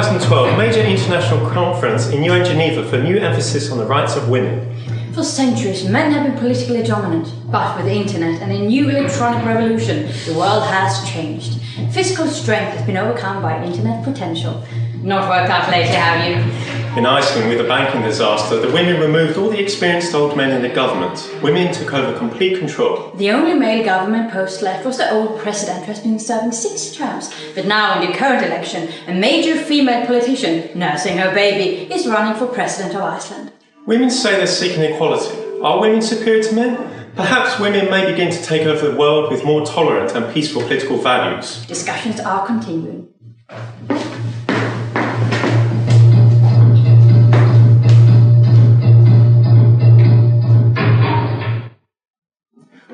2012 major international conference in UN Geneva for new emphasis on the rights of women. For centuries, men have been politically dominant, but with the internet and a new electronic revolution, the world has changed. Physical strength has been overcome by internet potential. Not worked out lately, have you? In Iceland, with the banking disaster, the women removed all the experienced old men in the government. Women took over complete control. The only male government post left was the old president, who has been serving 6 terms. But now, in the current election, a major female politician, nursing her baby, is running for president of Iceland. Women say they're seeking equality. Are women superior to men? Perhaps women may begin to take over the world with more tolerant and peaceful political values. Discussions are continuing.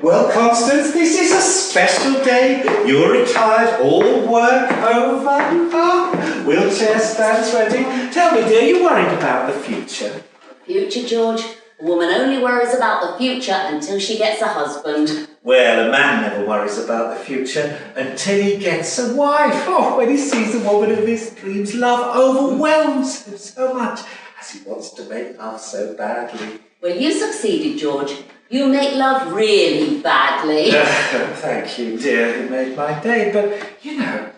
Well, Constance, this is a special day. You're retired, all work over. Oh, wheelchair stands ready. Tell me, dear, you worried about the future? Future, George? A woman only worries about the future until she gets a husband. Well, a man never worries about the future until he gets a wife. Oh, when he sees a woman of his dreams, love overwhelms him so much, as he wants to make love so badly. Well, you succeeded, George. You make love really badly. Thank you, dear. You made my day. But, you know,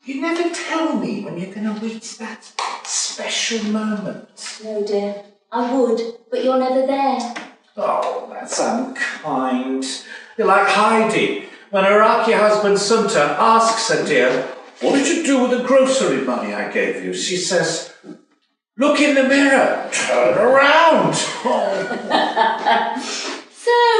you never tell me when you're going to reach that special moment. No, dear. I would, but you're never there. Oh, that's unkind. You're like Heidi. When her Iraqi husband Sunta asks her, dear, what did you do with the grocery money I gave you? She says, look in the mirror, turn around. So,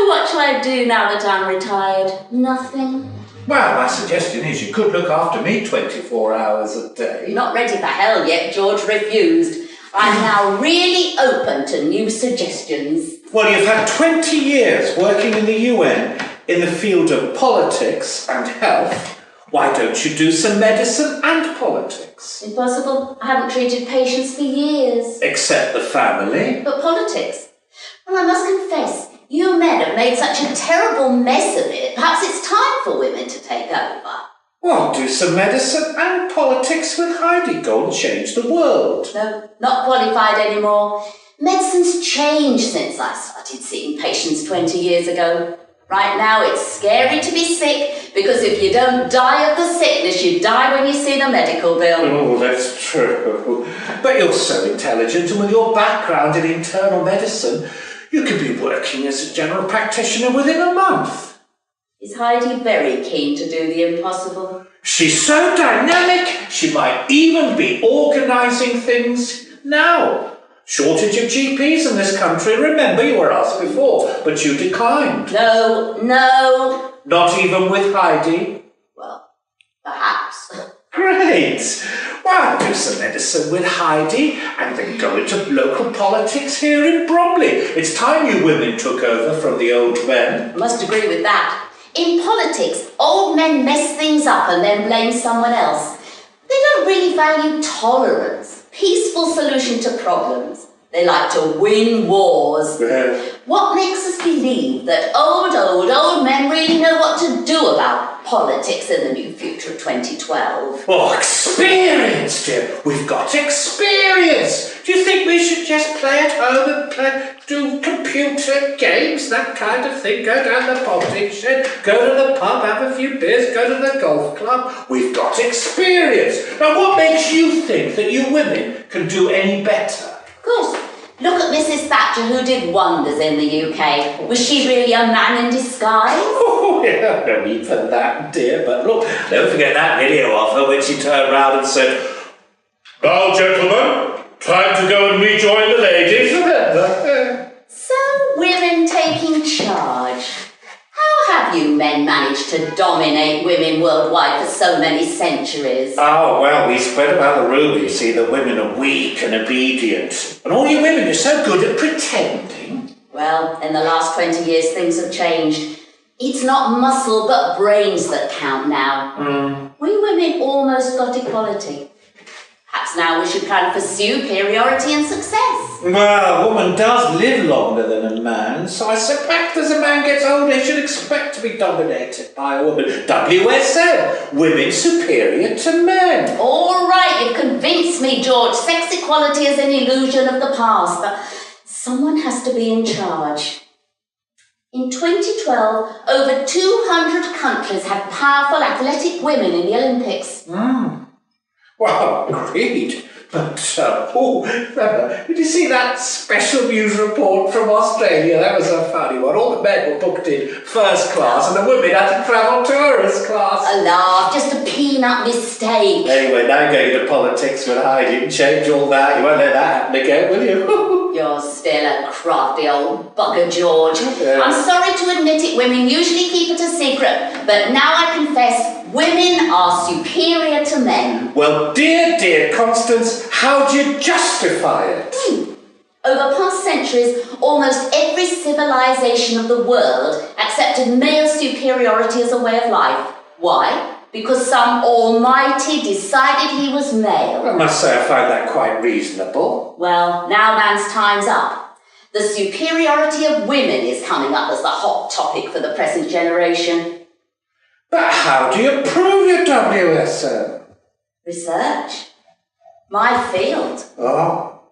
what shall I do now that I'm retired? Nothing. Well, my suggestion is you could look after me 24 hours a day. Not ready for hell yet, George refused. I'm now really open to new suggestions. Well, you've had 20 years working in the UN in the field of politics and health. Why don't you do some medicine and politics? Impossible. I haven't treated patients for years. Except the family. But politics? Well, I must confess, you men have made such a terrible mess of it. Perhaps it's time for women to take over. Well, do some medicine and politics with Heidi. Go and change the world. No, not qualified anymore. Medicine's changed since I started seeing patients 20 years ago. Right now, it's scary to be sick, because if you don't die of the sickness, you die when you see the medical bill. Oh, that's true. But you're so intelligent, and with your background in internal medicine, you could be working as a general practitioner within a month. Is Heidi very keen to do the impossible? She's so dynamic, she might even be organising things now. Shortage of GPs in this country. Remember, you were asked before, but you declined. No. Not even with Heidi? Well, perhaps. Great. Well, do some medicine with Heidi and then go into local politics here in Bromley. It's time you women took over from the old men. I must agree with that. In politics, old men mess things up and then blame someone else. They don't really value tolerance, peaceful solution to problems. They like to win wars. What makes us believe that old men really know what to do about politics in the new future of 2012? Oh, experience, dear. We've got experience. Do you think we should just play at home and do computer games, that kind of thing? Go down the politics shed, go to the pub, have a few beers, go to the golf club. We've got experience. Now, what makes you think that you women can do any better? Of course. Look at Mrs. Thatcher, who did wonders in the UK. Was she really a man in disguise? Oh, yeah, no need for that, dear. But look, don't forget that video of her when she turned round and said, now, gentlemen, time to go and rejoin the ladies. So, women taking charge. How have you men managed to dominate women worldwide for so many centuries? Oh, well, we spread about the rumour, you see, that women are weak and obedient. And all you women are so good at pretending. Well, in the last 20 years, things have changed. It's not muscle, but brains that count now. We women almost got equality. Perhaps now we should plan for superiority and success. Well, a woman does live longer than a man, so I suspect as a man gets older, he should expect to be dominated by a woman. WSM, women superior to men. All right, you've convinced me, George. Sex equality is an illusion of the past, but someone has to be in charge. In 2012, over 200 countries had powerful athletic women in the Olympics. Well, agreed. But, did you see that special news report from Australia? That was a funny one. All the men were booked in first class and the women had to travel tourist class. A laugh, just a peanut mistake. Anyway, now going to politics with Heidi. You can change all that. You won't let that happen again, will you? You're still a crafty old bugger, George. Yeah. I'm sorry to admit it, women usually keep it a secret, but now I confess, women are superior to men. Well, dear Constance, how do you justify it? Over past centuries, almost every civilization of the world accepted male superiority as a way of life. Why? Because some almighty decided he was male. I must say I find that quite reasonable. Well, now man's time's up. The superiority of women is coming up as the hot topic for the present generation. But how do you prove your WSO? Research. My field. Oh.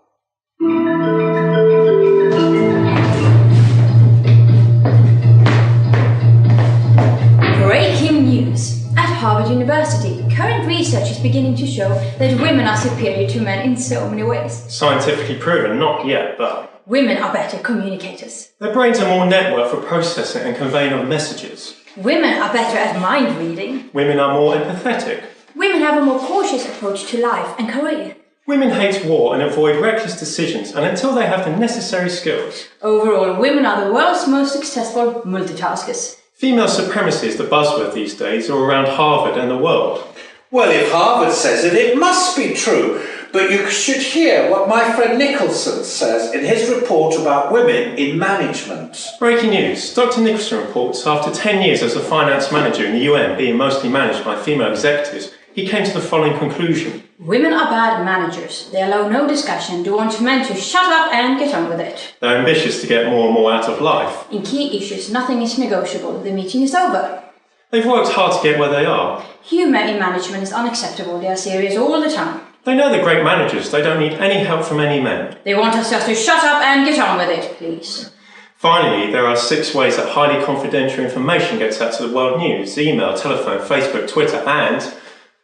Breaking news. At Harvard University, current research is beginning to show that women are superior to men in so many ways. Scientifically proven, not yet, but Women are better communicators. their brains are more networked for processing and conveying of messages. Women are better at mind reading. Women are more empathetic. Women have a more cautious approach to life and career. Women hate war and avoid reckless decisions, and until they have the necessary skills. Overall, women are the world's most successful multitaskers. Female supremacy is the buzzword these days, all around Harvard and the world. Well, if Harvard says it, it must be true. But you should hear what my friend Nicholson says in his report about women in management. Breaking news. Dr. Nicholson reports after 10 years as a finance manager in the UN being mostly managed by female executives, he came to the following conclusion. Women are bad managers. They allow no discussion, they want men to shut up and get on with it. They're ambitious to get more and more out of life. In key issues, nothing is negotiable. The meeting is over. They've worked hard to get where they are. Humour in management is unacceptable. They are serious all the time. They know they're great managers. They don't need any help from any men. They want us just to shut up and get on with it, please. Finally, there are 6 ways that highly confidential information gets out to the world news: email, telephone, Facebook, Twitter, and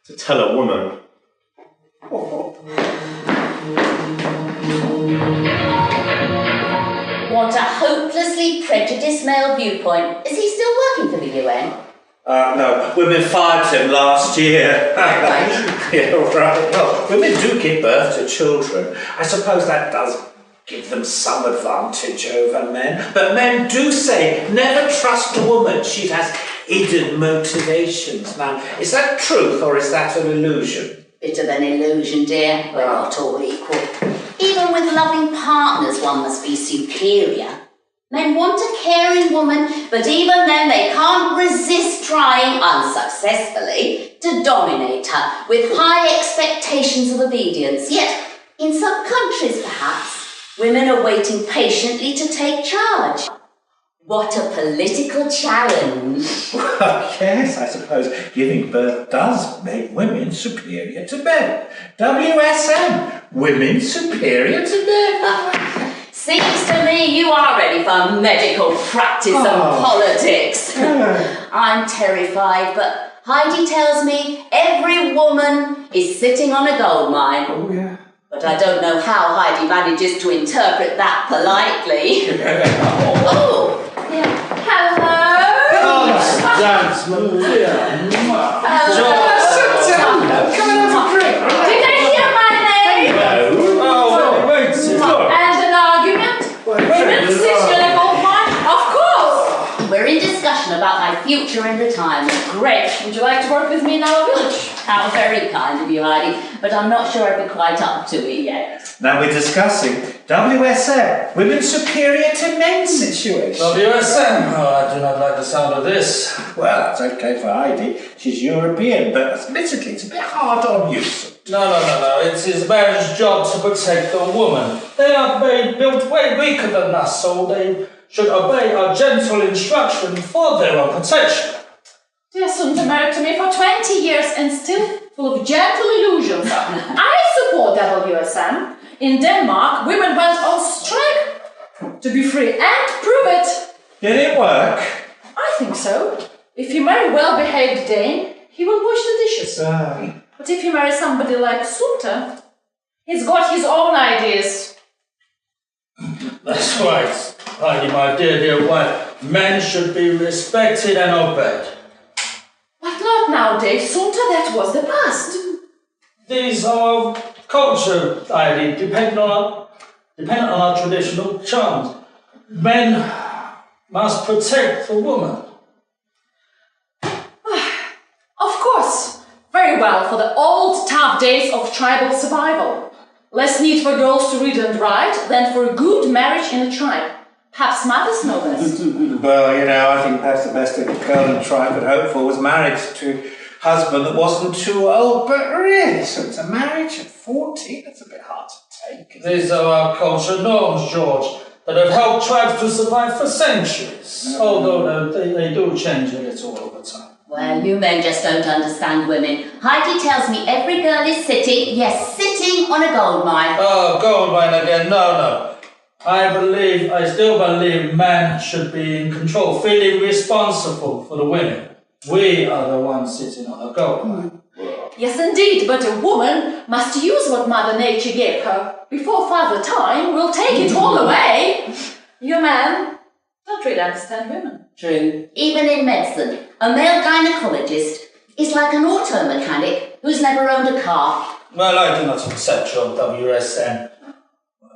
to tell a woman. Want a hopelessly prejudiced male viewpoint. Is he still working for the UN? No, women fired him last year. Right. Yeah, right. Well, women do give birth to children. I suppose that does give them some advantage over men. But men do say, never trust a woman. She has hidden motivations. Now, is that truth or is that an illusion? Bit of an illusion, dear. We're not all equal. Even with loving partners, one must be superior. Men want a caring woman, but even then they can't resist trying unsuccessfully to dominate her with high expectations of obedience. Yet, in some countries perhaps, women are waiting patiently to take charge. What a political challenge. Well, yes, I suppose giving birth does make women superior to men. WSM, women superior to men. Seems to me you are ready for medical practice and politics. I'm terrified, but Heidi tells me every woman is sitting on a gold mine. Oh, yeah. But I don't know how Heidi manages to interpret that politely. Oh, yeah. Hello. Dance, Maria. Hello. Come and have a drink. Did they hear my name? Oh, wait. And an argument? Women's sister level one? Of course. We're in discussion about my future future in retirement. Great. Would you like to work with me in our village? How very kind of you, Heidi, but I'm not sure I'd be quite up to it yet. Now we're discussing WSM, Women Superior to Men situation. WSM? Oh, I do not like the sound of this. Well, that's okay for Heidi. She's European, but admittedly it's a bit hard on you. No. It is man's job to protect the woman. They are built way weaker than us, so they should obey our gentle instruction for their own protection. Dear Sunta married to me for 20 years and still full of gentle illusions. I support WSM. In Denmark, women went on strike to be free and prove it. Did it work? I think so. If you marry a well-behaved Dane, he will wash the dishes. But if you marry somebody like Sunta, he's got his own ideas. That's right, Heidi, my dear wife. Men should be respected and obeyed. But not nowadays, Sunta, that was the past. These are culture, Heidi, dependent on our traditional charms. Men must protect the woman. Of course. Very well for the old tough days of tribal survival. Less need for girls to read and write than for a good marriage in a tribe. Perhaps mothers know best. Well, I think perhaps the best a girl in the tribe could hope for was marriage to a husband that wasn't too old, but really, so it's a marriage at 40? That's a bit hard to take. These are our cultural norms, George, that have helped tribes to survive for centuries, although they do change a little over time. Well, you men just don't understand women. Heidi tells me every girl is sitting on a gold mine. Oh, gold mine again, no. I still believe man should be in control, feeling responsible for the women. We are the ones sitting on a gold mine. Yes, indeed, but a woman must use what Mother Nature gave her before Father Time will take it all away. You men don't really understand women. True. Even in medicine, a male gynecologist is like an auto mechanic who's never owned a car. Well, I do not accept your WSM.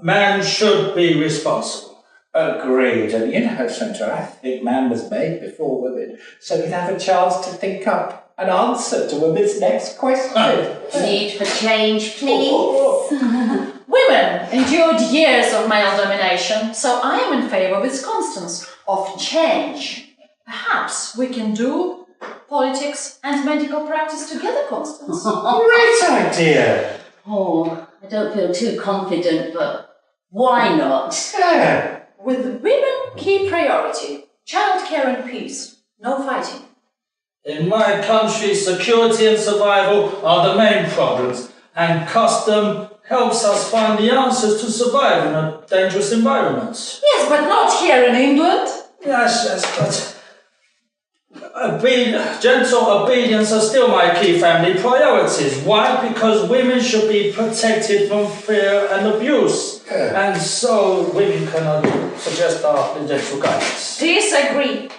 Man should be responsible. Agreed. And Santa, I think man was made before women, so he'd have a chance to think up an answer to women's next question. Need for change, please. Women endured years of male domination, so I am in favour with Constance of change. Perhaps we can do politics and medical practice together, Constance. Great idea. Oh, I don't feel too confident, but why not? Yeah. With women, key priority, childcare and peace, no fighting. In my country, security and survival are the main problems, and custom helps us find the answers to survive in a dangerous environment. Yes, but not here in England. Yes, but gentle obedience are still my key family priorities. Why? Because women should be protected from fear and abuse. And so women cannot suggest our gentle guidance. Disagree.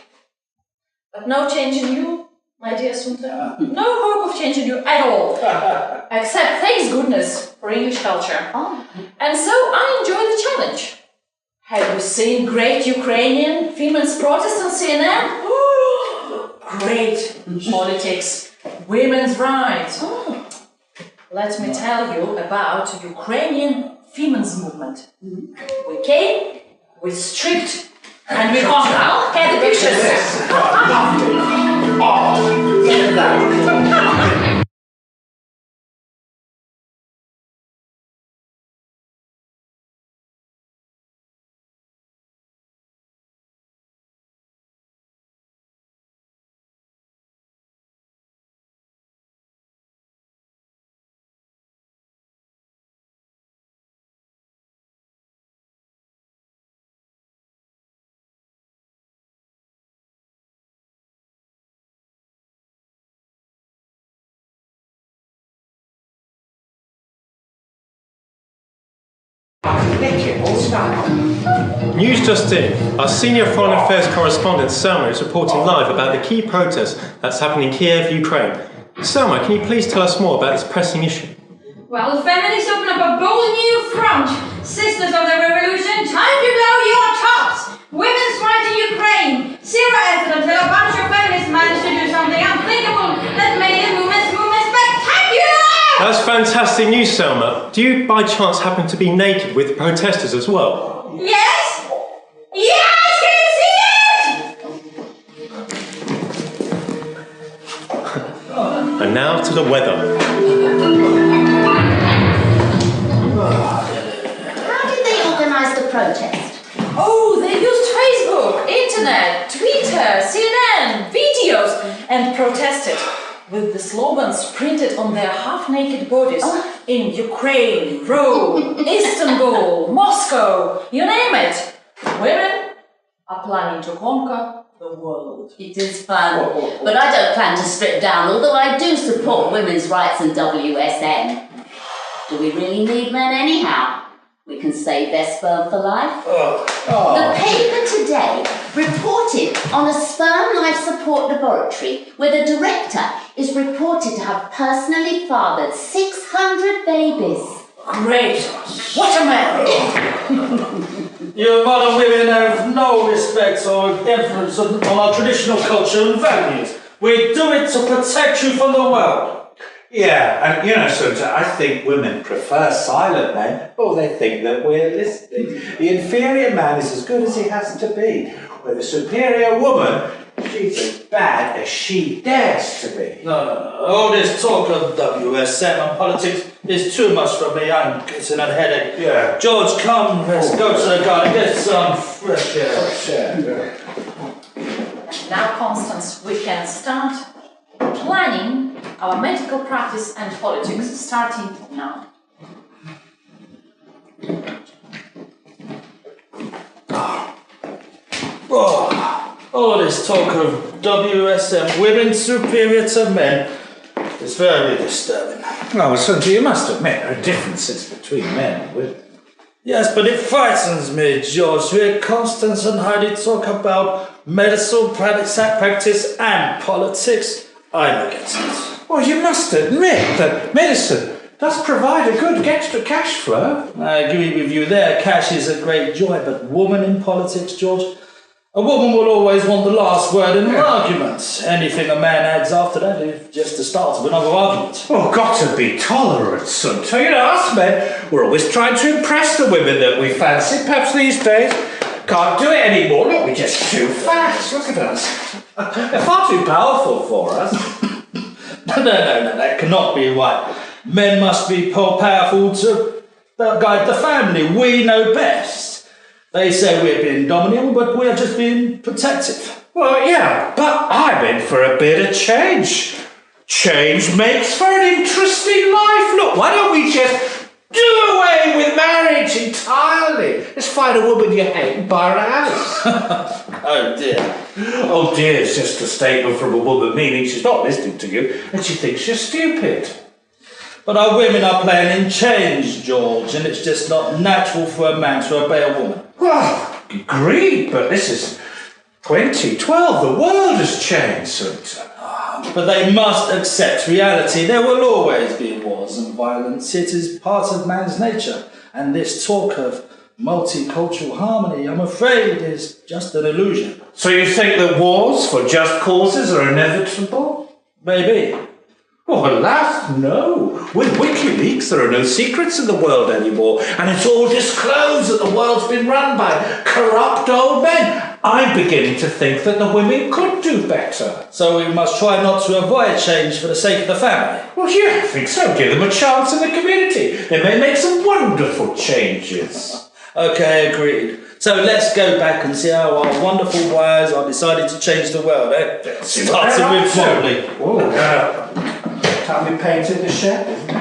But no change in you, my dear Sunta. No hope of changing you at all. Except, thanks goodness, for English culture. Oh. And so I enjoy the challenge. Have you seen great Ukrainian females protest on CNN? Great politics, women's rights. Let me tell you about Ukrainian females movement. We came, we stripped, and we conquered. Get the pictures. Look at that. News just in. Our senior foreign affairs correspondent Selma is reporting live about the key protest that's happening in Kiev, Ukraine. Selma, can you please tell us more about this pressing issue? Well, feminists open up a bold new front. Sisters of the revolution, time to blow your tops. Women's right in Ukraine. Zero evidence that a bunch of feminists fantastic news, Selma. Do you by chance happen to be naked with the protesters as well? Yes! Yes! Can you see it? And now to the weather. How did they organise the protest? Oh, they used Facebook, internet, Twitter, CNN, videos, and protested with the slogans printed on their half-naked bodies in Ukraine, Rome, Istanbul, Moscow, you name it. Women are planning to conquer the world. It is fun, but I don't plan to strip down, although I do support women's rights and WSM. Do we really need men anyhow? We can save their sperm for life. The paper today reported on a sperm life support laboratory where the director is reported to have personally fathered 600 babies. Great. What a man. You modern women have no respect or deference on our traditional culture and values. We do it to protect you from the world. Yeah, and you know, Sunta, I think women prefer silent men, or they think that we're listening. The inferior man is as good as he has to be, where the superior woman, she's as bad as she dares to be. No. All this talk of WSM and politics is too much for me. I'm getting a headache. Yeah. George, come, let's go to the garden, get some fresh air. Yeah. Now, Constance, we can start planning our medical practice and politics starting now. All this talk of WSM, women superior to men, is very disturbing. Well, Sunta, you must admit there are differences between men and women. Yes, but it frightens me, George. We're Constance and Heidi talk about medical practice and politics. I'm against it. Well, you must admit that medicine does provide a good extra cash flow. I agree with you there. Cash is a great joy, but woman in politics, George? A woman will always want the last word in an argument. Anything a man adds after that is just the start of another argument. Well, got to be tolerant, Sunta. You know, us men, we're always trying to impress the women that we fancy. Perhaps these days, can't do it anymore. Look, we're just too fast. Look at us. They're far too powerful for us. No, that cannot be right. Men must be powerful to guide the family. We know best. They say we're being dominant, but we're just being protective. Well, yeah, but I'm in for a bit of change. Change makes for an interesting life. Look, why don't we just do away with marriage entirely? Let's find a woman you hate and buy her a house. Oh dear. Oh dear, it's just a statement from a woman, meaning she's not listening to you and she thinks you're stupid. But our women are playing in change, George, and it's just not natural for a man to obey a woman. Well, agreed, but this is 2012. The world has changed, Sunta. But they must accept reality. There will always be wars and violence. It is part of man's nature. And this talk of multicultural harmony, I'm afraid, is just an illusion. So you think that wars for just causes are inevitable? Maybe. Oh, alas, no. With WikiLeaks, there are no secrets in the world anymore, and it's all disclosed that the world's been run by corrupt old men. I'm beginning to think that the women could do better. So we must try not to avoid change for the sake of the family. Well, yeah, I think so. Give them a chance in the community. They may make some wonderful changes. Okay, agreed. So let's go back and see how our wonderful wives are deciding to change the world, eh? Starting with Motley. Oh, yeah. Time we painted the shed, isn't it?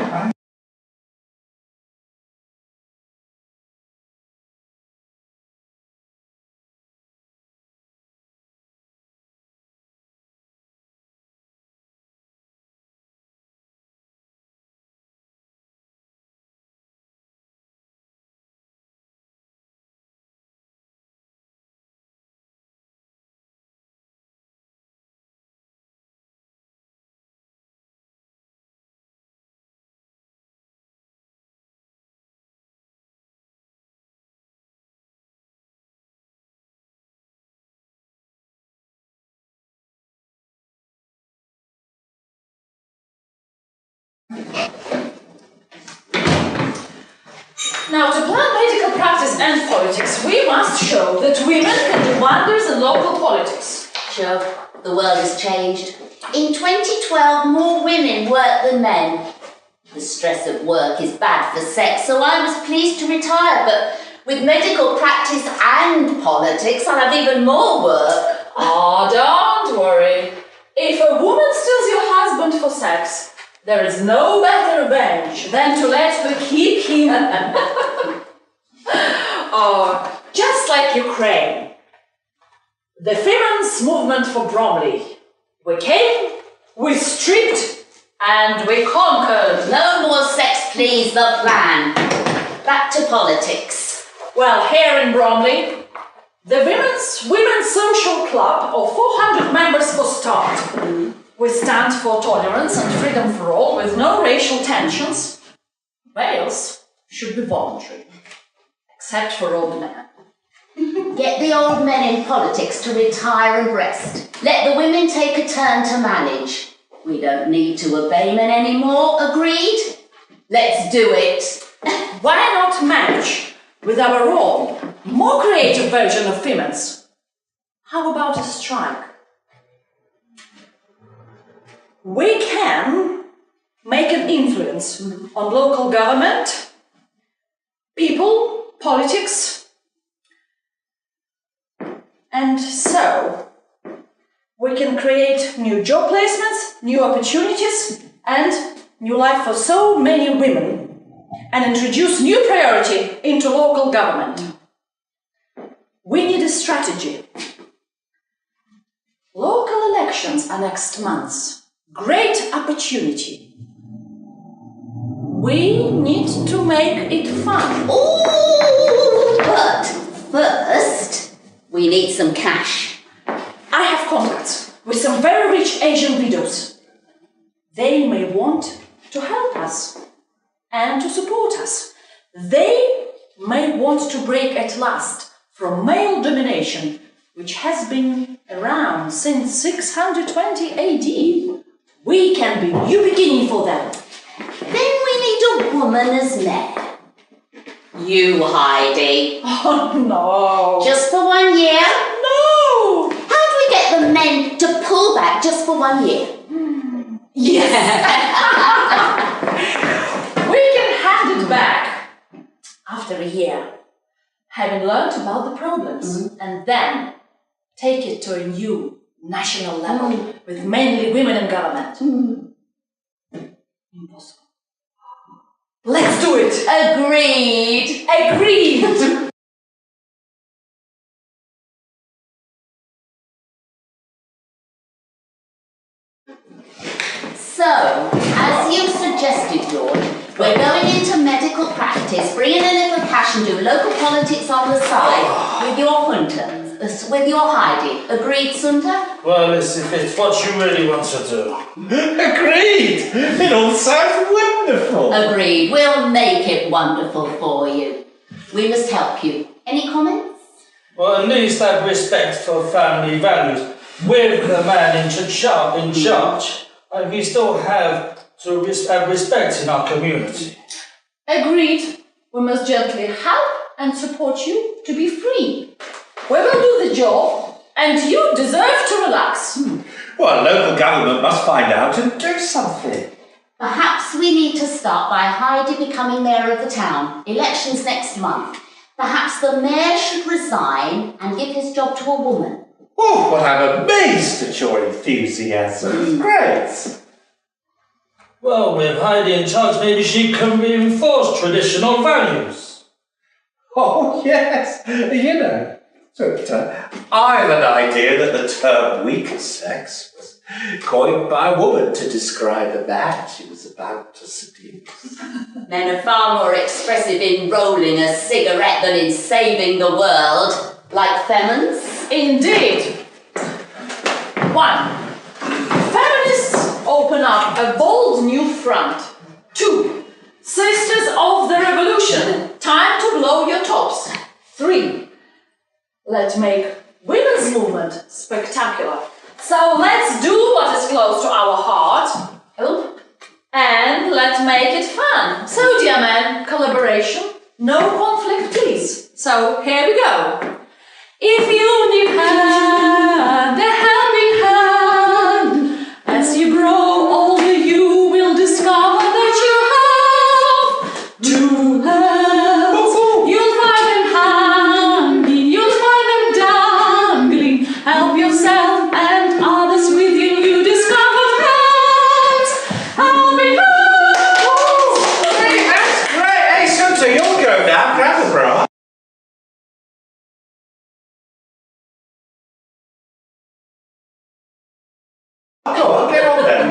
Now, to plan medical practice and politics, we must show that women can do wonders in local politics. Sure, the world has changed. In 2012, more women work than men. The stress of work is bad for sex, so I was pleased to retire, but with medical practice and politics, I'll have even more work. Oh, don't worry. If a woman steals your husband for sex, there is no better revenge than to let her keep him. Oh, just like Ukraine. The women's movement for Bromley. We came, we stripped, and we conquered. No more sex, please, the plan. Back to politics. Well, here in Bromley, the Women's Social Club of 400 members for start. We stand for tolerance and freedom for all with no racial tensions. Males should be voluntary, except for old men. Get the old men in politics to retire and rest. Let the women take a turn to manage. We don't need to obey men anymore, agreed? Let's do it. Why not manage with our own, more creative version of women's? How about a strike? We can make an influence on local government, people, politics, and so we can create new job placements, new opportunities, and new life for so many women, and introduce new priority into local government. We need a strategy. Local elections are next month. Great opportunity. We need to make it fun. Ooh, but first, we need some cash. I have contacts with some very rich Asian widows. They may want to help us and to support us. They may want to break at last from male domination, which has been around since 620 AD. We can be new beginning for them. Then we need a woman as mayor. You, Heidi. Oh, no. Just for 1 year? No. How do we get the men to pull back just for 1 year? Yes. We can hand it back after a year, having learned about the problems, and then take it to a new national level with mainly women in government. Impossible. Let's do it. Agreed. Agreed. So, as you suggested, George, we're going into medical practice, bring in a little cash and do local politics on the side with your Hunter, with your Heidi. Agreed, Sunda? Well, if it's what you really want to do. Agreed! It all sounds wonderful! Agreed. We'll make it wonderful for you. We must help you. Any comments? Well, at least have respect for family values. With the man in charge, we still have to have respect in our community. Agreed. We must gently help and support you to be free. We will do the job, and you deserve to relax. Well, local government must find out and do something. Perhaps we need to start by Heidi becoming mayor of the town. Elections next month. Perhaps the mayor should resign and give his job to a woman. Oh, but I'm amazed at your enthusiasm. Great. Well, with Heidi in charge, maybe she can reinforce traditional values. Oh, yes. You know, but I have an idea that the term weaker sex was coined by a woman to describe a man she was about to seduce. Men are far more expressive in rolling a cigarette than in saving the world. Like femins? Indeed. 1. Feminists open up a bold new front. 2. Sisters of the Revolution, time to blow your tops. 3. Let's make women's movement spectacular. So let's do what is close to our heart. And let's make it fun. So, dear men, collaboration, No conflict, please. So here we go. If you need hand, a helping hand, as you grow older, you will discover that you have two hands. You'll find them handy, you'll find them dangling. Help yourself and others with your new discovered hands. Helping hands. Hey, that's great. Hey, Sunta, you'll go now. Grab the bra. Go on, get on then.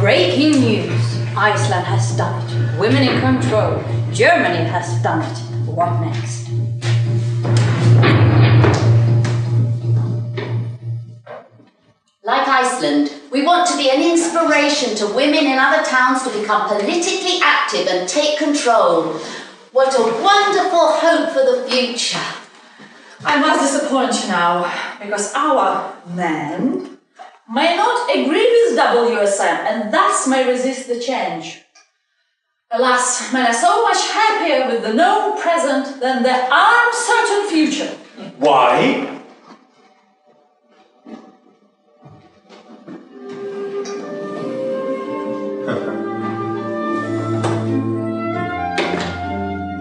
Breaking news. Iceland has done it. Women in control. Germany has done it. What next? Like Iceland, we want to be an inspiration to women in other towns to become politically active and take control. What a wonderful hope for the future. I must disappoint you now, because our men may not agree with WSM and thus may resist the change. Alas, men are so much happier with the known present than the uncertain future. Why?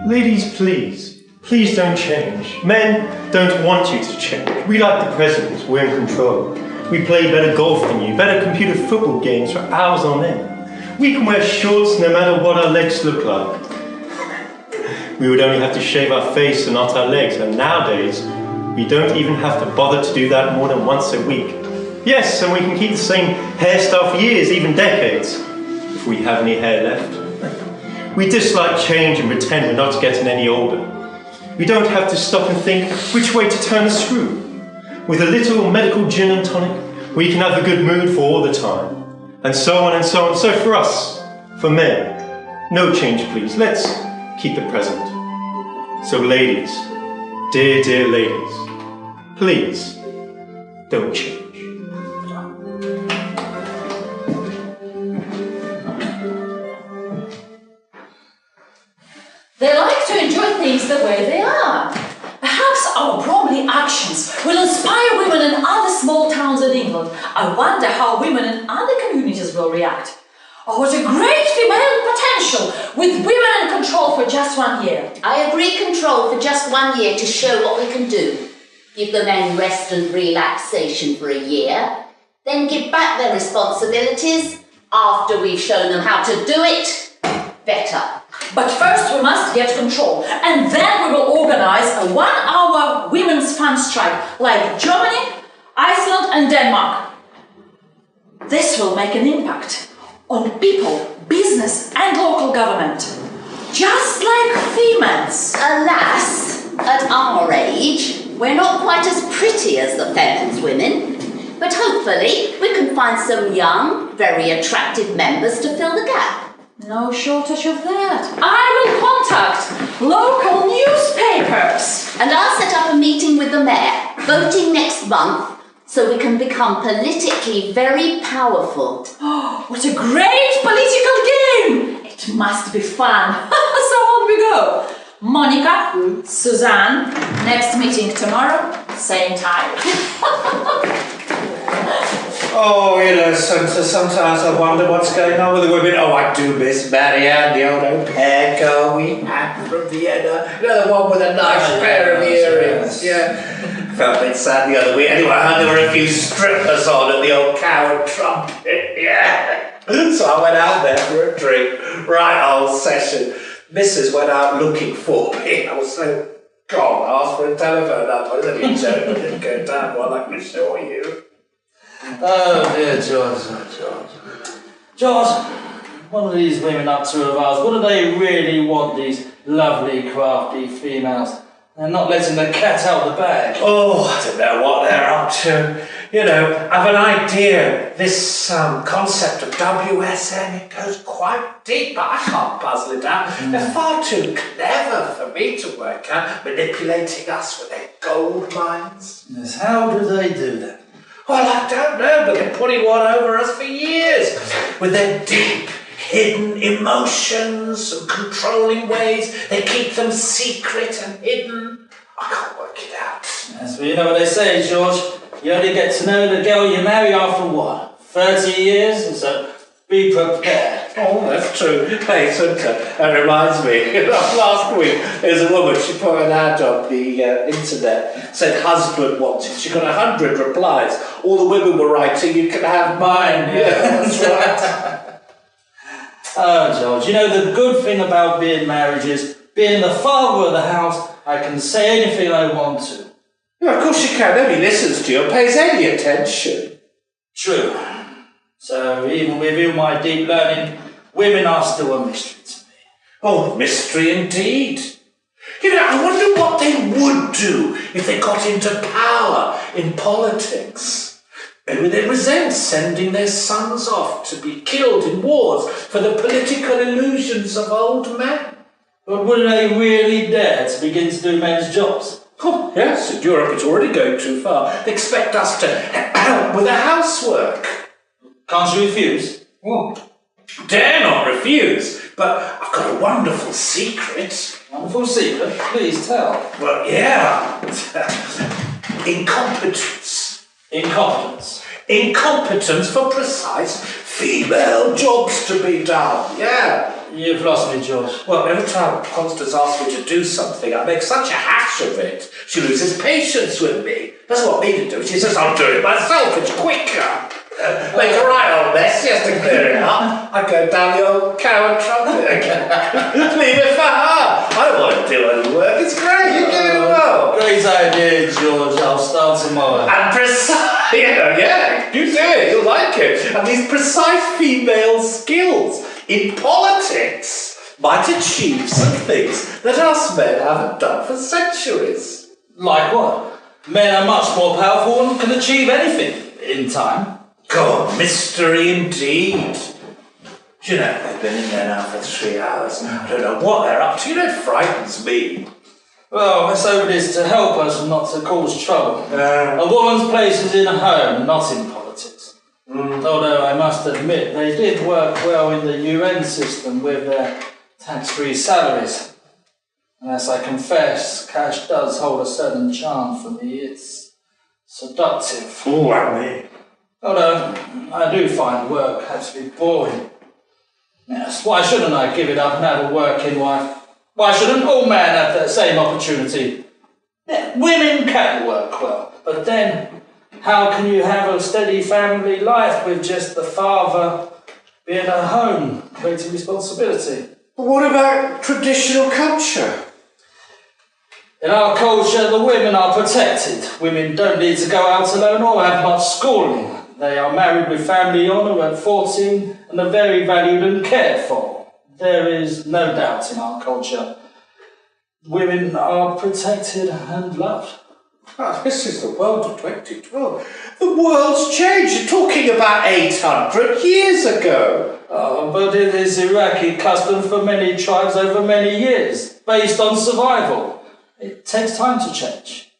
Ladies, please. Please don't change. Men don't want you to change. We like the present. We're in control. We play better golf than you, better computer football games for hours on end. We can wear shorts no matter what our legs look like. We would only have to shave our face and not our legs, and nowadays, we don't even have to bother to do that more than once a week. Yes, and we can keep the same hairstyle for years, even decades, if we have any hair left. We dislike change and pretend we're not getting any older. We don't have to stop and think which way to turn the screw. With a little medical gin and tonic, we can have a good mood for all the time. And so on and so on. So for us, for men, no change please. Let's keep the present. So ladies, dear, dear ladies, please don't change. They like to enjoy things the way they are. Perhaps our bromely actions will inspire women in other small towns in England. I wonder how women in other communities will react. Oh, what a great female potential with women in control for just 1 year. I agree control for just 1 year to show what we can do. Give the men rest and relaxation for a year, then give back their responsibilities after we've shown them how to do it better. But first we must get control, and then we will organize a 1-hour women's fun strike like Germany, Iceland and Denmark. This will make an impact on people, business and local government. Just like females. Alas, at our age, we're not quite as pretty as the Fairlands women, but hopefully we can find some young, very attractive members to fill the gap. No shortage of that. I will contact local newspapers. And I'll set up a meeting with the mayor, voting next month, so we can become politically very powerful. Oh, what a great political game! It must be fun. So on we go. Monica, Suzanne, next meeting tomorrow, same time. Oh, you know, sometimes I wonder what's going on with the women. Oh, I do miss Marianne, the old au pair girl we had from Vienna. You know, the one with a nice pair of earrings. Yeah. Felt a bit sad the other week. Anyway, I heard there were a few strippers on at the old Cow and Trumpet. Yeah. So I went out there for a drink. Right old session. Mrs. went out looking for me. I was so gone. I asked for a telephone number. I didn't didn't go down. Well, I can assure you. Oh dear, George. George, what are these women up to of ours? What do they really want, these lovely, crafty females? They're not letting the cat out of the bag. Oh, I don't know what they're up to. You know, I've an idea. This concept of WSM, it goes quite deep, but I can't puzzle it out. They're far too clever for me to work out, manipulating us with their gold mines. Yes, how do they do that? Well, I don't know, but they're putting one over us for years with their deep, hidden emotions and controlling ways. They keep them secret and hidden. I can't work it out. Yes, well, you know what they say, George. You only get to know the girl you marry after what? 30 years? And so be prepared. Oh, that's true. Hey, Sunta, that reminds me. Last week, there's a woman, she put an ad on the internet, said husband wanted. She got 100 replies. All the women were writing, you can have mine. Yeah, that's right. Oh, George, you know the good thing about being married is being the father of the house, I can say anything I want to. Yeah, of course you can. Nobody listens to you or pays any attention. True. So even with all my deep learning, women are still a mystery to me. Oh, mystery indeed. You know, I wonder what they would do if they got into power in politics. Maybe they resent sending their sons off to be killed in wars for the political illusions of old men. But would they really dare to begin to do men's jobs? Oh, yes, in Europe it's already going too far. They expect us to help with the housework. Can't you refuse? Dare not refuse, but I've got a wonderful secret. Wonderful secret? Please tell. Well, yeah. Incompetence. Incompetence. Incompetence for precise female jobs to be done. Yeah. You've lost me, George. Well, every time Constance asks me to do something, I make such a hash of it. She loses patience with me. Doesn't want me to do it. She says, I'll do it myself. It's quicker. Make a right old mess. She has to clear it up. I go down the old cow and trumpet again. Leave it for her. I don't want to do any work. It's great. You're doing well. Great idea, George. I'll start tomorrow. And precise, yeah, you do it. You'll like it. And these precise female skills in politics might achieve some things that us men haven't done for centuries. Like what? Men are much more powerful and can achieve anything in time. God, mystery indeed. Do you know, they've been in there now for 3 hours. I don't know what they're up to. You know, it frightens me. Well, let's hope it is to help us and not to cause trouble. A woman's place is in a home, not in politics. Although I must admit, they did work well in the UN system with their tax-free salaries. And as I confess, cash does hold a certain charm for me. It's seductive. Oh, and me. Although I do find work has to be boring. Yes, why shouldn't I give it up and have a working wife? Why shouldn't all men have that same opportunity? Yeah, women can work well, but then how can you have a steady family life with just the father being at home, creating responsibility? But what about traditional culture? In our culture, the women are protected. Women don't need to go out alone or have much schooling. They are married with family honour at 14 and are very valued and cared for. There is no doubt in our culture. Women are protected and loved. Oh, this is the world of 2012. The world's changed. You're talking about 800 years ago. But it is Iraqi custom for many tribes over many years, based on survival. It takes time to change.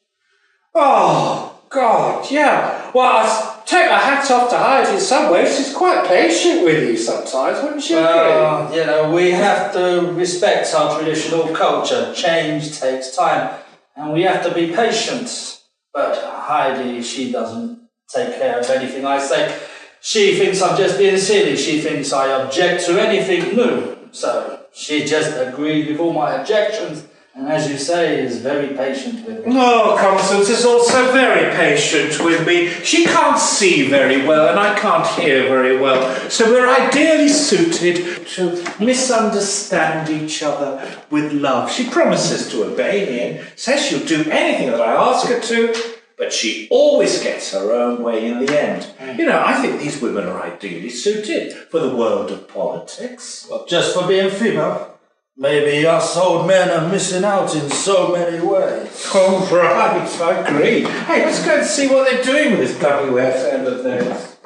Oh, God, yeah. Well, I take my hat off to Heidi in some ways. She's quite patient with you sometimes, wouldn't you agree? You know, we have to respect our traditional culture. Change takes time, and we have to be patient. But Heidi, she doesn't take care of anything I say. She thinks I'm just being silly. She thinks I object to anything new. So she just agreed with all my objections, and as you say, is very patient with me. Oh, Constance is also very patient with me. She can't see very well and I can't hear very well. So we're ideally suited to misunderstand each other with love. She promises to obey me and says she'll do anything that I ask her to, but she always gets her own way in the end. You know, I think these women are ideally suited for the world of politics. Well, just for being female? Maybe us old men are missing out in so many ways. Oh, right, I agree. Hey, let's go and see what they're doing with this WFM of theirs.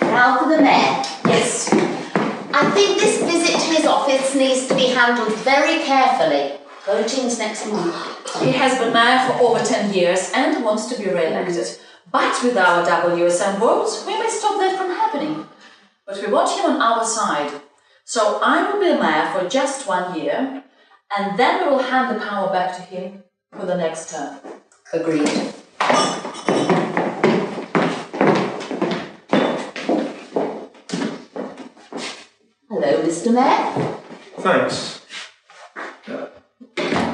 Now for the mayor. Yes. I think this visit to his office needs to be handled very carefully. Voting's next month. He has been mayor for over 10 years and wants to be re-elected. But with our WSM votes, we may stop that from happening. But we want him on our side. So I will be mayor for just 1 year, and then we will hand the power back to him for the next term. Agreed. Hello, Mr. Mayor. Thanks.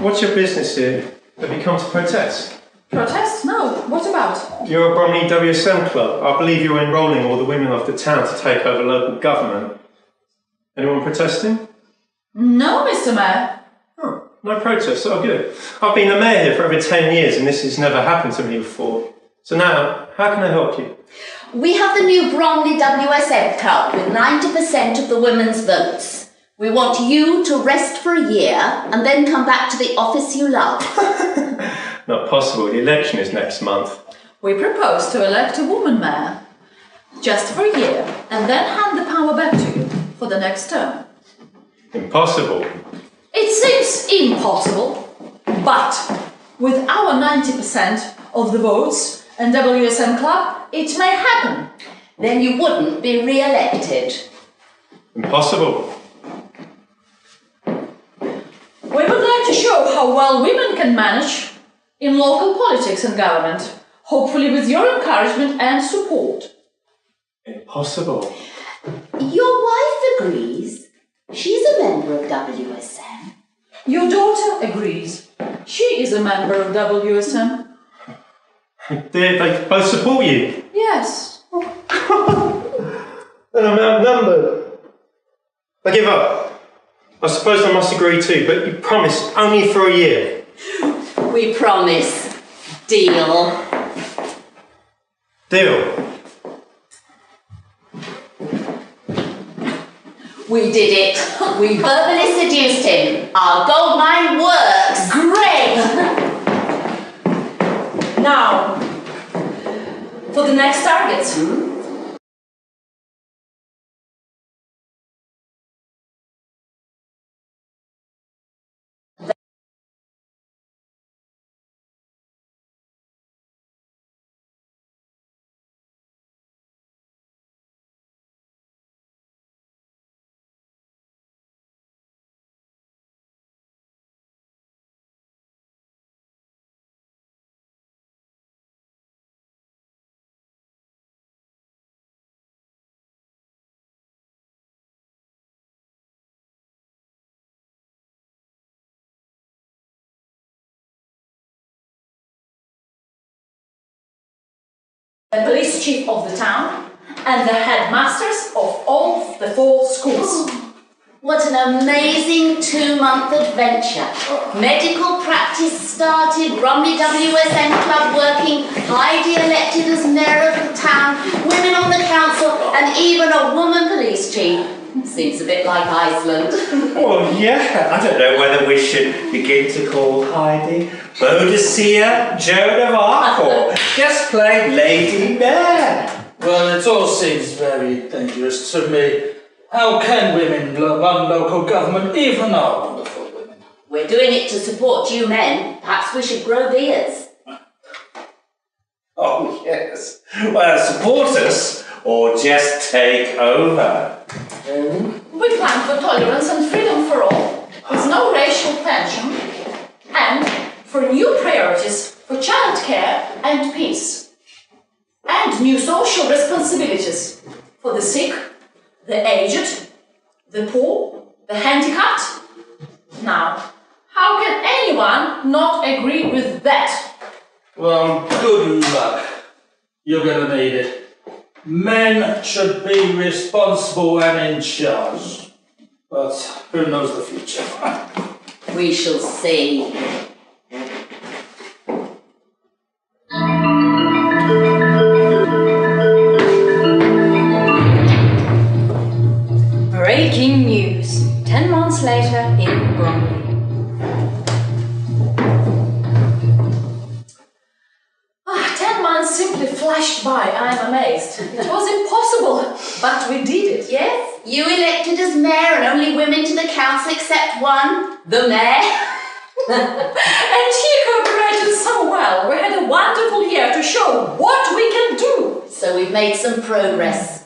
What's your business here? Have you come to protest? Protest? No. What about? You're a Bromley WSM club. I believe you're enrolling all the women of the town to take over local government. Anyone protesting? No, Mr. Mayor. Oh, no protest. Oh, good. I've been the mayor here for over 10 years and this has never happened to me before. So now, how can I help you? We have the new Bromley WSM Club with 90% of the women's votes. We want you to rest for a year and then come back to the office you love. Not possible. The election is next month. We propose to elect a woman mayor, just for a year, and then hand the power back to you for the next term. Impossible. It seems impossible, but with our 90% of the votes and WSM Club, it may happen. Then you wouldn't be re-elected. Impossible. We would like to show how well women can manage in local politics and government, hopefully with your encouragement and support. Impossible. Your wife agrees. She's a member of WSM. Your daughter agrees. She is a member of WSM. They both support you. Yes. Then I'm outnumbered. I give up. I suppose I must agree too, but you promised only for a year. We promise. Deal. Deal. We did it. We verbally seduced him. Our gold mine works. Great! Now, for the next target. The police chief of the town and the headmasters of all the 4 schools. What an amazing 2-month adventure. Medical practice started, Bromley WSM Club working, Heidi elected as mayor of the town, women on the council, and even a woman police chief. Seems a bit like Iceland. Well, yeah, I don't know whether we should begin to call Heidi Boadicea, Joan of Arc, or just plain Lady Mayor. Well, it all seems very dangerous to me. How can women run local government, even our wonderful women? We're doing it to support you men. Perhaps we should grow beards. Oh, yes. Well, support us, or just take over. We plan for tolerance and freedom for all, with no racial tension, and for new priorities for childcare and peace, and new social responsibilities for the sick, the aged, the poor, the handicapped. Now, how can anyone not agree with that? Well, good luck. You're gonna need it. Men should be responsible and in charge. But who knows the future? We shall see. Breaking news. 10 months later in Bromley. Simply flashed by. I'm amazed. It was impossible, but we did it. Yes, you elected as mayor and only women to the council except one, the mayor. And he cooperated so well. We had a wonderful year to show what we can do. So we've made some progress.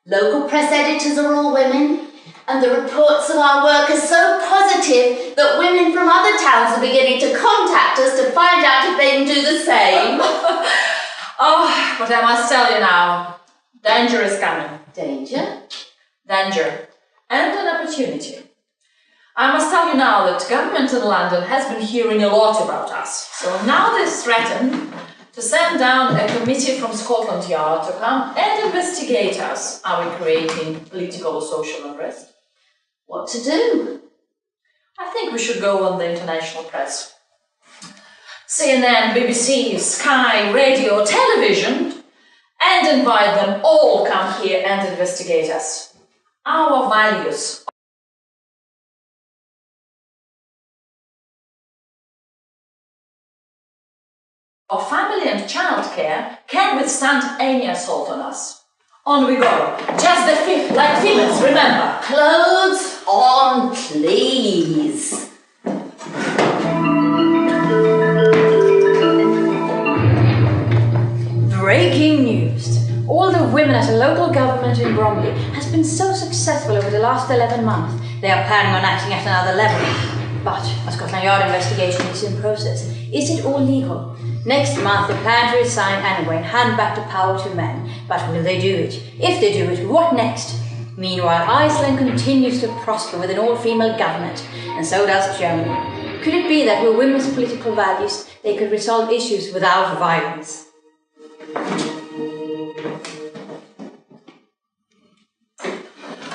Local press editors are all women, and the reports of our work are so positive that women from other towns are beginning to contact us to find out if they can do the same. Oh, but I must tell you now, danger is coming. Danger? Danger. And an opportunity. I must tell you now that government in London has been hearing a lot about us. So now they threaten to send down a committee from Scotland Yard to come and investigate us. Are we creating political or social unrest? What to do? I think we should go on the international press. CNN, BBC, Sky, radio, television, and invite them all come here and investigate us. Our values of family and childcare can withstand any assault on us. On we go. Just the fifth, like females, remember. Clothes on, please. Breaking news. All the women at a local government in Bromley has been so successful over the last 11 months, they are planning on acting at another level. But a Scotland Yard investigation is in process. Is it all legal? Next month, they plan to resign anyway and hand back the power to men. But will they do it? If they do it, what next? Meanwhile, Iceland continues to prosper with an all-female government, and so does Germany. Could it be that with women's political values, they could resolve issues without violence?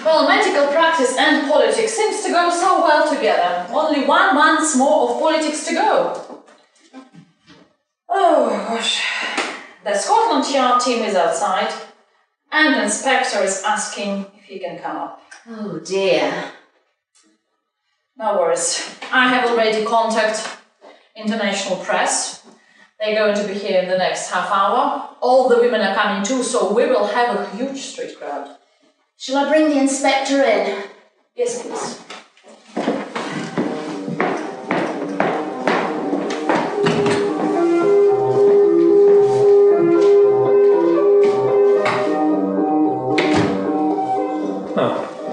Well, medical practice and politics seems to go so well together. Only 1 month more of politics to go. Oh gosh. The Scotland Yard team is outside, and the inspector is asking if he can come up. Oh dear. No worries. I have already contacted international press. They're going to be here in the next half hour. All the women are coming too, so we will have a huge street crowd. Shall I bring the inspector in? Yes, please.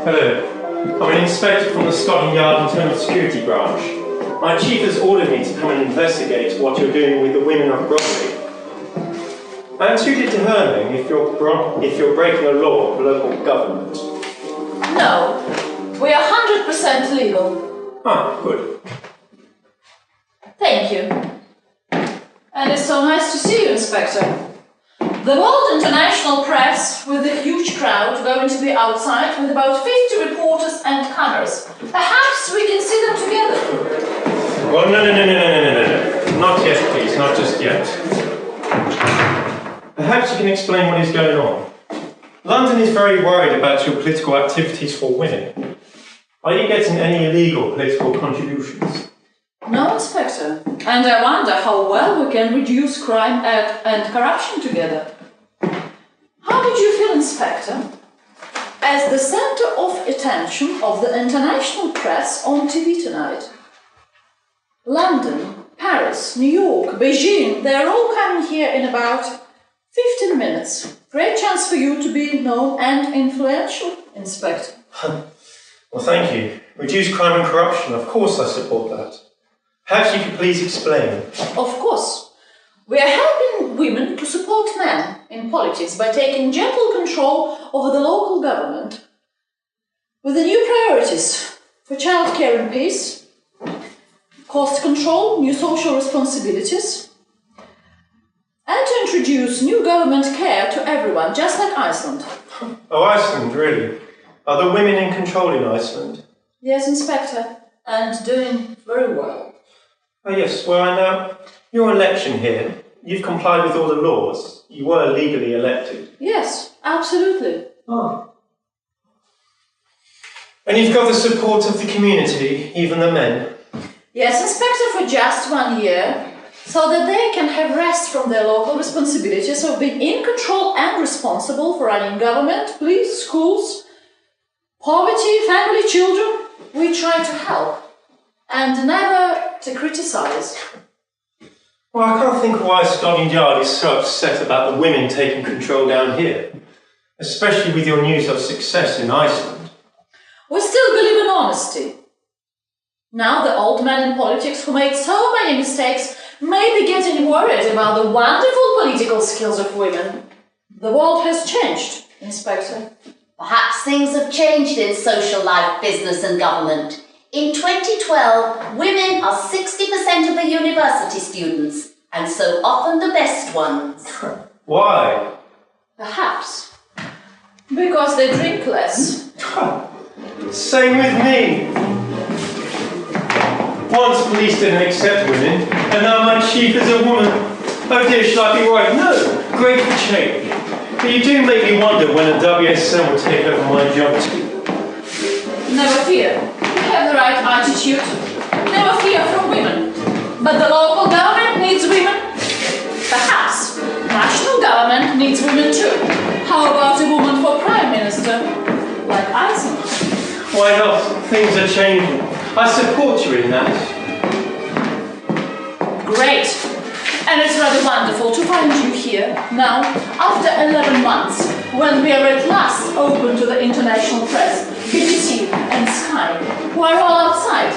Hello. I'm an inspector from the Scotland Yard Internal Security Branch. My chief has ordered me to come and investigate what you're doing with the women of Bromley. I am suited to Herming if you're breaking a law of local government. No, we are 100% legal. Ah, good. Thank you. And it's so nice to see you, Inspector. The World International Press, with a huge crowd, going to be outside with about 50 reporters and cameras. Perhaps we can see them together. Well, no. Not yet, please. Not just yet. Perhaps you can explain what is going on. London is very worried about your political activities for women. Are you getting any illegal political contributions? No, Inspector. And I wonder how well we can reduce crime and corruption together. How did you feel, Inspector? As the center of attention of the international press on TV tonight. London, Paris, New York, Beijing, they're all coming here in about 15 minutes. Great chance for you to be known and influential, Inspector. Well, thank you. Reduce crime and corruption, of course I support that. Perhaps you could please explain. Of course. We are helping women to support men in politics by taking gentle control over the local government with the new priorities for childcare and peace, cost control, new social responsibilities, and to introduce new government care to everyone, just like Iceland. Oh, Iceland, really? Are the women in control in Iceland? Yes, Inspector, and doing very well. Oh yes, well I know your election here, you've complied with all the laws. You were legally elected. Yes, absolutely. Oh. And you've got the support of the community, even the men? Yes, Inspector, for just 1 year, so that they can have rest from their local responsibilities of being in control and responsible for running government, police, schools, poverty, family, children. We try to help and never to criticise. Well, I can't think why Scotland Yard is so upset about the women taking control down here, especially with your news of success in Iceland. We still believe in honesty. Now the old men in politics who made so many mistakes may be getting worried about the wonderful political skills of women. The world has changed, Inspector. Perhaps things have changed in social life, business and government. In 2012, women are 60% of the university students, and so often the best ones. Why? Perhaps because they drink less. Same with me. Once police didn't accept women, and now my chief is a woman. Oh dear, shall I be right? No, great for change. But you do make me wonder when a WSM will take over my job too. Never fear, we have the right attitude. Never fear from women. But the local government needs women. Perhaps national government needs women too. How about a woman for Prime Minister? Like Iceland. Why not? Things are changing. I support you in that. Great. And it's rather wonderful to find you here, now, after 11 months, when we are at last open to the international press, BBC and Sky, who are all outside.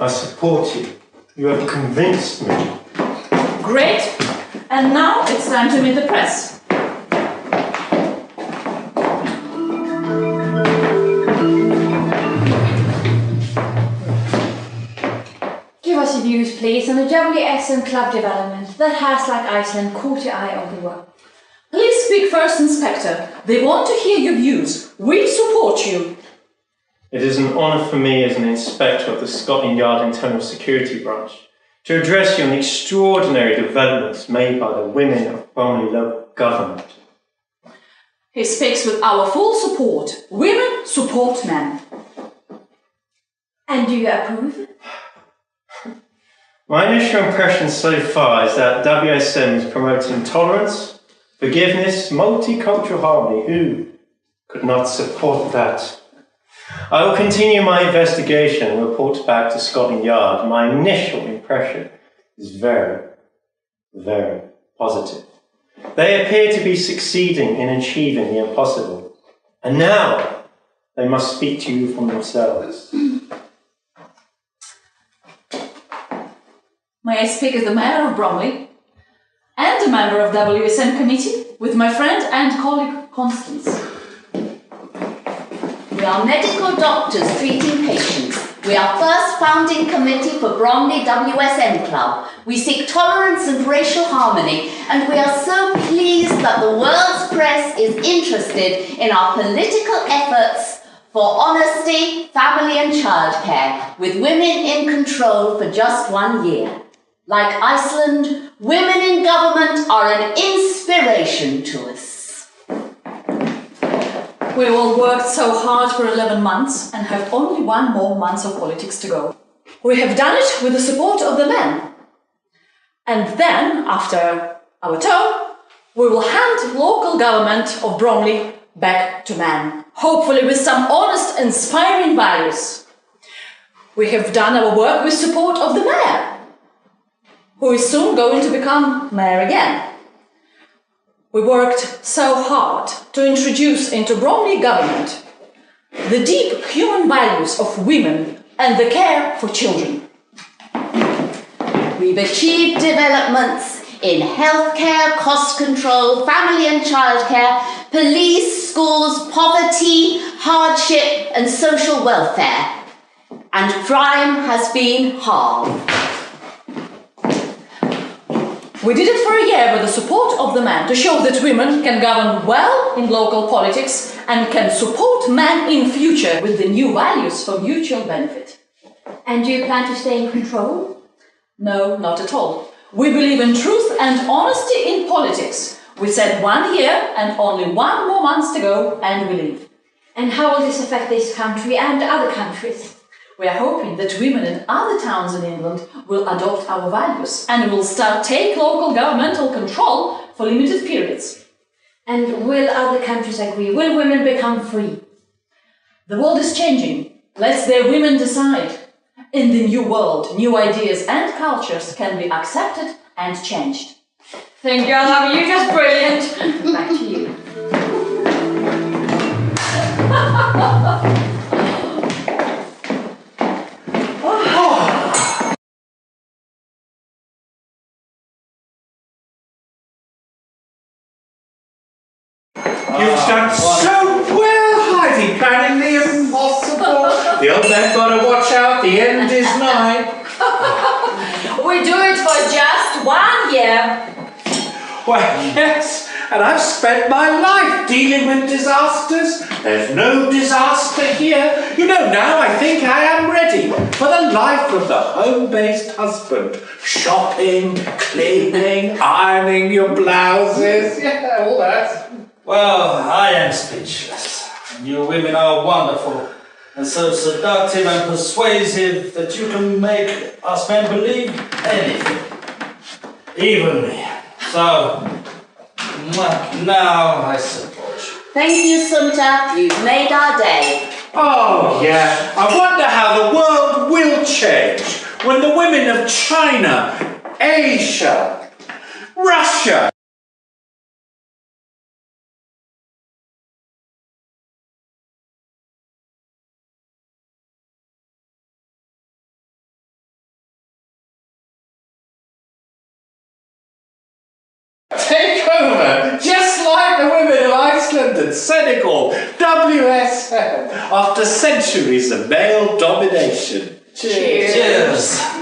I support you. You have convinced me. Great. And now it's time to meet the press. Give us your views, please, on the WSM club development that has, like Iceland, caught your eye of the world. Please speak first, Inspector. They want to hear your views. We support you. It is an honour for me as an inspector of the Scotland Yard Internal Security Branch to address you on the extraordinary developments made by the women of Bromley local government. He speaks with our full support. Women support men. And do you approve? My initial impression so far is that WSM is promoting tolerance, forgiveness, multicultural harmony. Who could not support that? I will continue my investigation and report back to Scotland Yard. My initial impression is very, very positive. They appear to be succeeding in achieving the impossible. And now they must speak to you for themselves. May I speak as the mayor of Bromley and a member of WSM committee with my friend and colleague Constance. We are medical doctors treating patients. We are first founding committee for Bromley WSM Club. We seek tolerance and racial harmony, and we are so pleased that the world's press is interested in our political efforts for honesty, family and childcare, with women in control for just 1 year. Like Iceland, women in government are an inspiration to us. We all worked so hard for 11 months and have only 1 more month of politics to go. We have done it with the support of the men. And then, after our term, we will hand local government of Bromley back to men, hopefully with some honest, inspiring values. We have done our work with support of the mayor, who is soon going to become mayor again. We worked so hard to introduce into Bromley government the deep human values of women and the care for children. We've achieved developments in healthcare, cost control, family and childcare, police, schools, poverty, hardship and social welfare. And crime has been halved. We did it for a year with the support of the men to show that women can govern well in local politics and can support men in future with the new values for mutual benefit. And do you plan to stay in control? No, not at all. We believe in truth and honesty in politics. We said 1 year and only 1 more month to go and we leave. And how will this affect this country and other countries? We are hoping that women in other towns in England will adopt our values and will start take local governmental control for limited periods. And will other countries agree? Will women become free? The world is changing. Let their women decide. In the new world, new ideas and cultures can be accepted and changed. Thank you, I love you, just brilliant. Back to you. You've done so well hiding behind the impossible. The old man gotta watch out, the end is nigh. We do it for just 1 year. Well, yes, and I've spent my life dealing with disasters. There's no disaster here. You know, now I think I am ready for the life of the home-based husband. Shopping, cleaning, ironing your blouses, yeah, all that. Well, I am speechless. You women are wonderful and so seductive and persuasive that you can make us men believe anything. Even me. So, now I support you. Thank you, Sunta. You've made our day. Oh, yeah. I wonder how the world will change when the women of China, Asia, Russia, take over, just like the women of Iceland and Senegal, WSM, after centuries of male domination. Cheers.